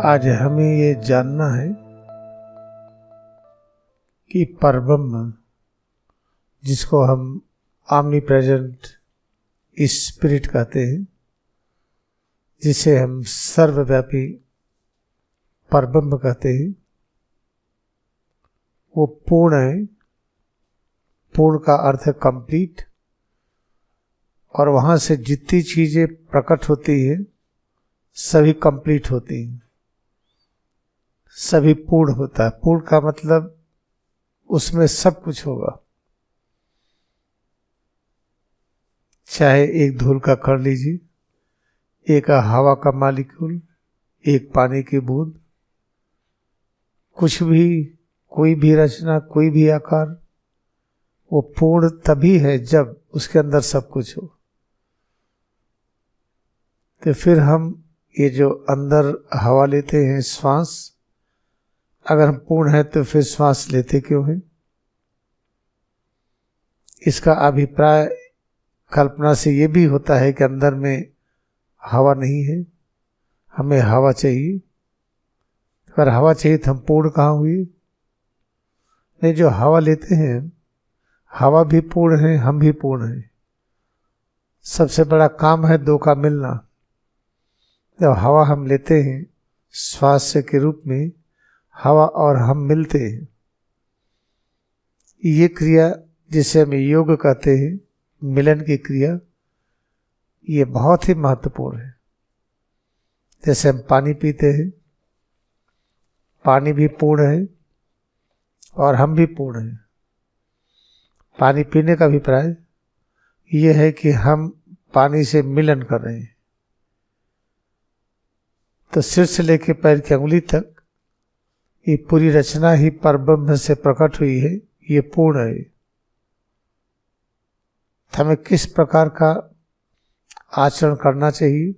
आज हमें ये जानना है कि परब्रह्म, जिसको हम आमनी प्रेजेंट स्पिरिट कहते हैं, जिसे हम सर्वव्यापी परब्रह्म कहते हैं, वो पूर्ण है। पूर्ण का अर्थ है कंप्लीट। और वहां से जितनी चीजें प्रकट होती है सभी कंप्लीट होती हैं, सभी पूर्ण होता है। पूर्ण का मतलब उसमें सब कुछ होगा। चाहे एक धूल का कण लीजिए, एक हवा का मालिक्यूल, एक पानी की बूंद, कुछ भी, कोई भी रचना, कोई भी आकार, वो पूर्ण तभी है जब उसके अंदर सब कुछ हो। तो फिर हम ये जो अंदर हवा लेते हैं, श्वास, अगर हम पूर्ण है तो फिर श्वास लेते क्यों हैं? इसका अभिप्राय कल्पना से ये भी होता है कि अंदर में हवा नहीं है, हमें हवा चाहिए। अगर हवा चाहिए तो हम पूर्ण कहाँ हुए? नहीं, जो हवा लेते हैं, हवा भी पूर्ण है, हम भी पूर्ण हैं। सबसे बड़ा काम है दो का मिलना। जब हवा हम लेते हैं श्वास के रूप में, हवा और हम मिलते हैं, ये क्रिया जिसे हम योग कहते हैं, मिलन की क्रिया, ये बहुत ही महत्वपूर्ण है। जैसे हम पानी पीते हैं, पानी भी पूर्ण है और हम भी पूर्ण हैं। पानी पीने का अभिप्राय ये है कि हम पानी से मिलन कर रहे हैं। तो सिर से लेकर पैर की अंगुली तक ये पूरी रचना ही परब्रह्म से प्रकट हुई है, ये पूर्ण है। हमें किस प्रकार का आचरण करना चाहिए?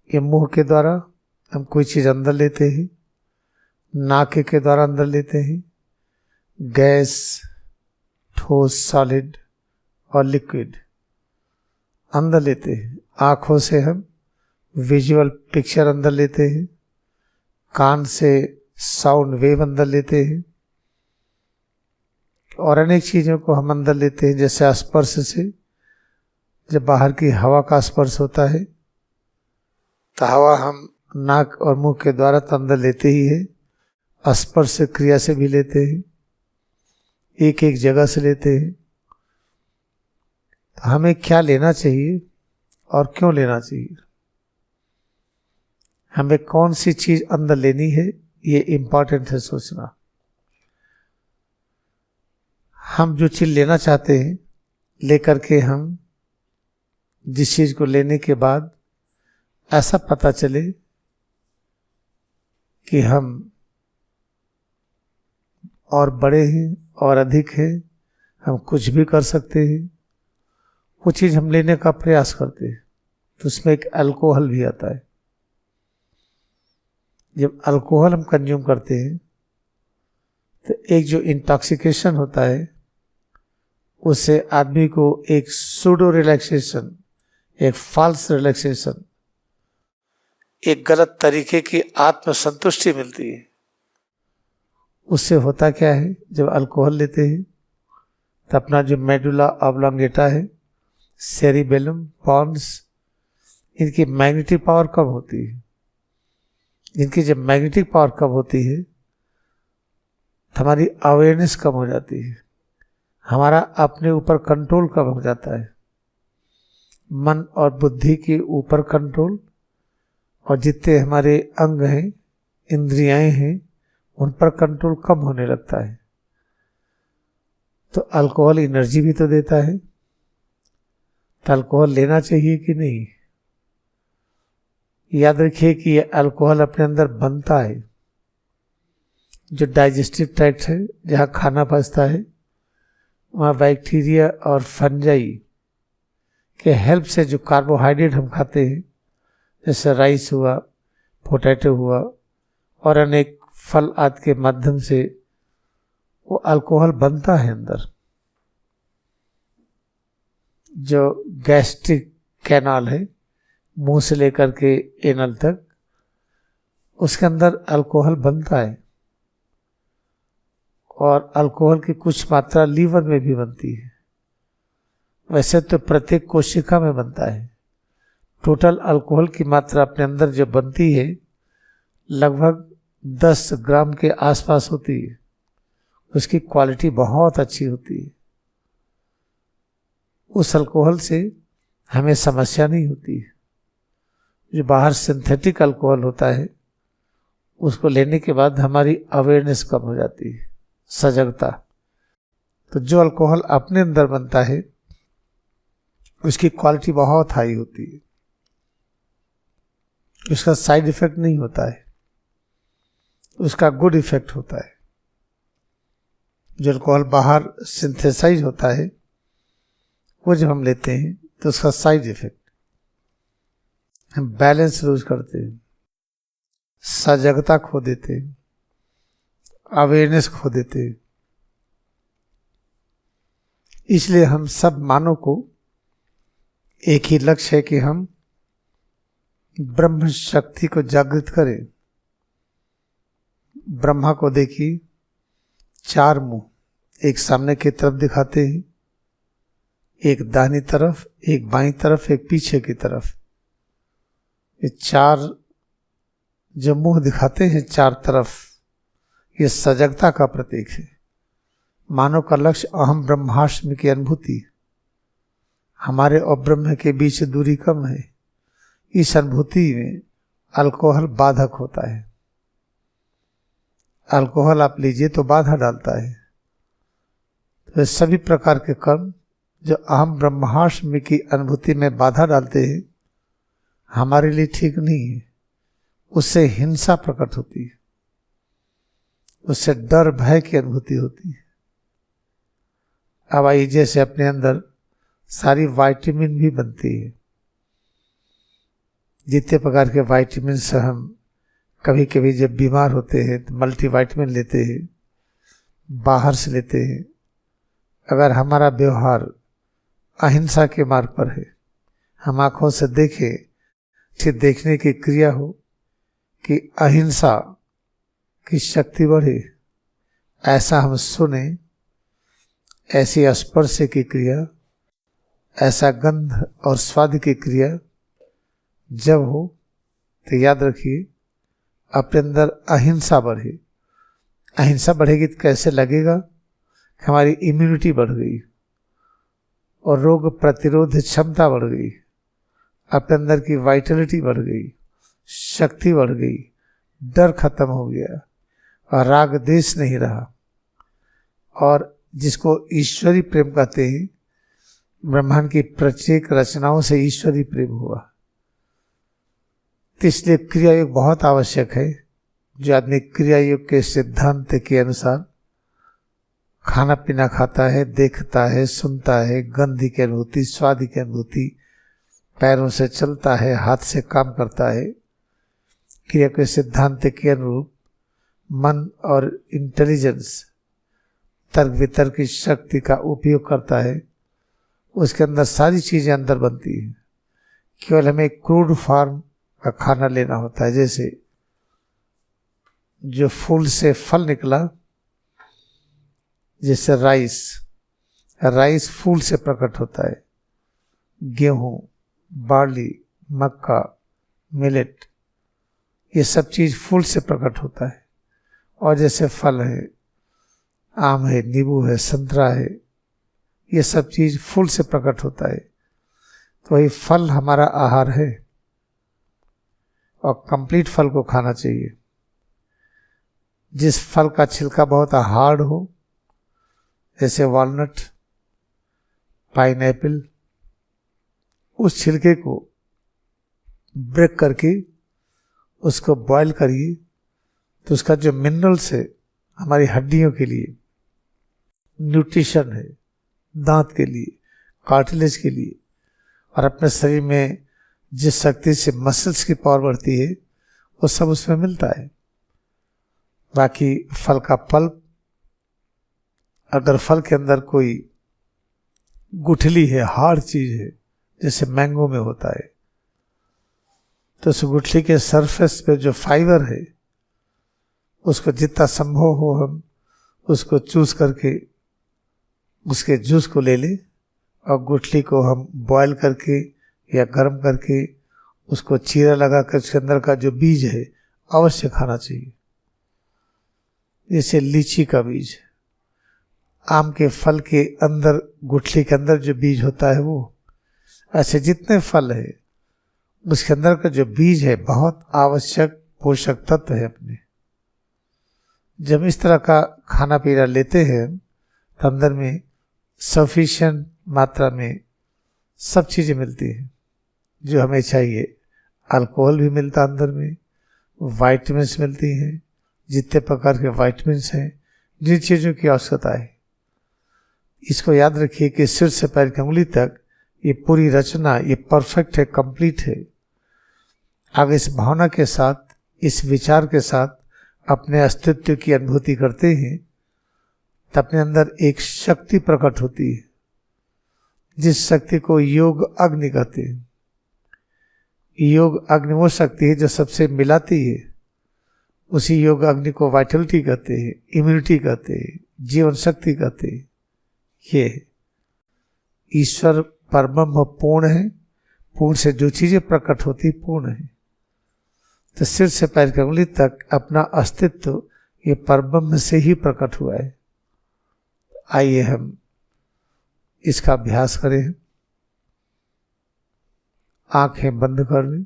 ये मुंह के द्वारा हम कोई चीज अंदर लेते हैं, नाक के द्वारा अंदर लेते हैं, गैस, ठोस, सॉलिड और लिक्विड अंदर लेते हैं। आंखों से हम विजुअल पिक्चर अंदर लेते हैं, कान से साउंड वेव अंदर लेते हैं, और अनेक चीजों को हम अंदर लेते हैं। जैसे स्पर्श से, जब बाहर की हवा का स्पर्श होता है तो हवा हम नाक और मुंह के द्वारा तो अंदर लेते ही है, स्पर्श क्रिया से भी लेते हैं, एक एक जगह से लेते हैं। तो हमें क्या लेना चाहिए और क्यों लेना चाहिए? हमें कौन सी चीज अंदर लेनी है, ये इंपॉर्टेंट है सोचना। हम जो चीज लेना चाहते हैं, लेकर के हम जिस चीज को लेने के बाद ऐसा पता चले कि हम और बड़े हैं और अधिक हैं, हम कुछ भी कर सकते हैं, वो चीज हम लेने का प्रयास करते हैं। तो उसमें एक अल्कोहल भी आता है। जब अल्कोहल हम कंज्यूम करते हैं तो एक जो इंटॉक्सिकेशन होता है, उससे आदमी को एक सूडो रिलैक्सेशन, एक फॉल्स रिलैक्सेशन, एक गलत तरीके की आत्मसंतुष्टि मिलती है। उससे होता क्या है, जब अल्कोहल लेते हैं तो अपना जो मेडुला ऑब्लोंगेटा है, सेरिबेलम, पॉन्स, इनकी मैग्नेटिक पावर कम होती है। इनकी जब मैग्नेटिक पावर कम होती है तो हमारी अवेयरनेस कम हो जाती है, हमारा अपने ऊपर कंट्रोल कम हो जाता है। मन और बुद्धि के ऊपर कंट्रोल, और जितने हमारे अंग हैं, इंद्रियाएं हैं, उन पर कंट्रोल कम होने लगता है। तो अल्कोहल एनर्जी भी तो देता है, तो अल्कोहल लेना चाहिए कि नहीं? याद रखिए कि ये अल्कोहल अपने अंदर बनता है। जो डाइजेस्टिव ट्रैक्ट है, जहाँ खाना पचता है, वहाँ बैक्टीरिया और फंजाई के हेल्प से जो कार्बोहाइड्रेट हम खाते हैं, जैसे राइस हुआ, पोटैटो हुआ और अनेक फल आदि के माध्यम से वो अल्कोहल बनता है अंदर। जो गैस्ट्रिक कैनाल है, मुंह से लेकर के एनल तक, उसके अंदर अल्कोहल बनता है और अल्कोहल की कुछ मात्रा लीवर में भी बनती है। वैसे तो प्रत्येक कोशिका में बनता है। टोटल अल्कोहल की मात्रा अपने अंदर जो बनती है लगभग 10 ग्राम के आसपास होती है। उसकी क्वालिटी बहुत अच्छी होती है। उस अल्कोहल से हमें समस्या नहीं होती है। जो बाहर सिंथेटिक अल्कोहल होता है उसको लेने के बाद हमारी अवेयरनेस कम हो जाती है, सजगता। तो जो अल्कोहल अपने अंदर बनता है उसकी क्वालिटी बहुत हाई होती है। उसका साइड इफेक्ट नहीं होता है, उसका गुड इफेक्ट होता है। जो अल्कोहल बाहर सिंथेसाइज होता है वो जब हम लेते हैं तो उसका साइड इफेक्ट, हम बैलेंस लूज करते हैं, सजगता खो देते हैं, अवेयरनेस खो देते हैं। इसलिए हम सब मानव को एक ही लक्ष्य है कि हम ब्रह्म शक्ति को जागृत करें। ब्रह्मा को देखिए, 4 मुंह, एक सामने की तरफ दिखाते हैं, एक दाहिनी तरफ, एक बाईं तरफ, एक पीछे की तरफ। ये 4 जो मुंह दिखाते हैं 4 तरफ, ये सजगता का प्रतीक है। मानव का लक्ष्य अहम ब्रह्मास्मि की अनुभूति। हमारे और ब्रह्म के बीच दूरी कम है। इस अनुभूति में अल्कोहल बाधक होता है। अल्कोहल आप लीजिए तो बाधा डालता है। तो सभी प्रकार के कर्म जो अहम ब्रह्मास्मि की अनुभूति में बाधा डालते हैं हमारे लिए ठीक नहीं है। उससे हिंसा प्रकट होती है, उससे डर भय की अनुभूति होती है। अब आइए, जैसे अपने अंदर सारी विटामिन भी बनती है, जितने प्रकार के विटामिन से हम कभी कभी जब बीमार होते हैं तो मल्टीविटामिन लेते हैं, बाहर से लेते हैं। अगर हमारा व्यवहार अहिंसा के मार्ग पर है, हम आंखों से देखें, फिर देखने की क्रिया हो कि अहिंसा की शक्ति बढ़े, ऐसा हम सुने, ऐसी स्पर्श की क्रिया, ऐसा गंध और स्वाद की क्रिया जब हो तो याद रखिए अपने अंदर अहिंसा बढ़े। अहिंसा बढ़ेगी तो कैसे लगेगा कि हमारी इम्यूनिटी बढ़ गई और रोग प्रतिरोध क्षमता बढ़ गई, अपने अंदर की वाइटलिटी बढ़ गई, शक्ति बढ़ गई, डर खत्म हो गया और राग देश नहीं रहा। और जिसको ईश्वरी प्रेम कहते हैं, ब्रह्मांड की प्रत्येक रचनाओं से ईश्वरी प्रेम हुआ। तो इसलिए क्रिया योग बहुत आवश्यक है। जो आदमी क्रिया योग के सिद्धांत के अनुसार खाना पीना खाता है, देखता है, सुनता है, गंध की अनुभूति, स्वाद की अनुभूति, पैरों से चलता है, हाथ से काम करता है, क्रिया के सिद्धांत के अनुरूप मन और इंटेलिजेंस, तर्क वितर्क की शक्ति का उपयोग करता है, उसके अंदर सारी चीजें अंदर बनती हैं। केवल हमें क्रूड फॉर्म का खाना लेना होता है। जैसे जो फूल से फल निकला, जैसे राइस फूल से प्रकट होता है, गेहूं, बार्ली, मक्का, मिलेट, ये सब चीज फूल से प्रकट होता है। और जैसे फल है, आम है, नींबू है, संतरा है, ये सब चीज फूल से प्रकट होता है। तो वही फल हमारा आहार है और कंप्लीट फल को खाना चाहिए। जिस फल का छिलका बहुत हार्ड हो, जैसे वॉलनट, पाइनएप्पल, उस छिलके को ब्रेक करके उसको बॉईल करिए तो उसका जो मिनरल्स है हमारी हड्डियों के लिए, न्यूट्रिशन है, दांत के लिए, कार्टिलेज के लिए, और अपने शरीर में जिस शक्ति से मसल्स की पावर बढ़ती है वो सब उसमें मिलता है। बाकी फल का पल्प, अगर फल के अंदर कोई गुठली है, हार्ड चीज है, जैसे मैंगो में होता है, तो उस गुठली के सरफेस पे जो फाइबर है उसको जितना संभव हो हम उसको चूस करके उसके जूस को ले लें और गुठली को हम बॉयल करके या गर्म करके उसको चीरा लगा कर उसके अंदर का जो बीज है अवश्य खाना चाहिए। जैसे लीची का बीज, आम के फल के अंदर गुठली के अंदर जो बीज होता है वो, ऐसे जितने फल है उसके अंदर का जो बीज है बहुत आवश्यक पोषक तत्व है अपने। जब इस तरह का खाना पीना लेते हैं तो अंदर में सफिशिएंट मात्रा में सब चीज़ें मिलती हैं जो हमें चाहिए। अल्कोहल भी मिलता अंदर में, वाइटमिन्स मिलती हैं, जितने प्रकार के वाइटमिन्स हैं, जिन चीज़ों की आवश्यकता है। इसको याद रखिए कि सिर से पैर की उंगली तक ये पूरी रचना ये परफेक्ट है, कंप्लीट है। आगे इस भावना के साथ, इस विचार के साथ अपने अस्तित्व की अनुभूति करते हैं तो अपने अंदर एक शक्ति प्रकट होती है, जिस शक्ति को योग अग्नि कहते हैं। योग अग्नि वो शक्ति है जो सबसे मिलाती है। उसी योग अग्नि को वाइटलिटी कहते हैं, इम्यूनिटी कहते हैं, जीवन शक्ति कहते हैं। ये ईश्वर परब्रह्म पूर्ण है, पूर्ण से जो चीजें प्रकट होती पूर्ण है। तो सिर से पैर की उंगली तक अपना अस्तित्व ये परब्रह्म से ही प्रकट हुआ है। आइए हम इसका अभ्यास करें। आंखें बंद कर लें।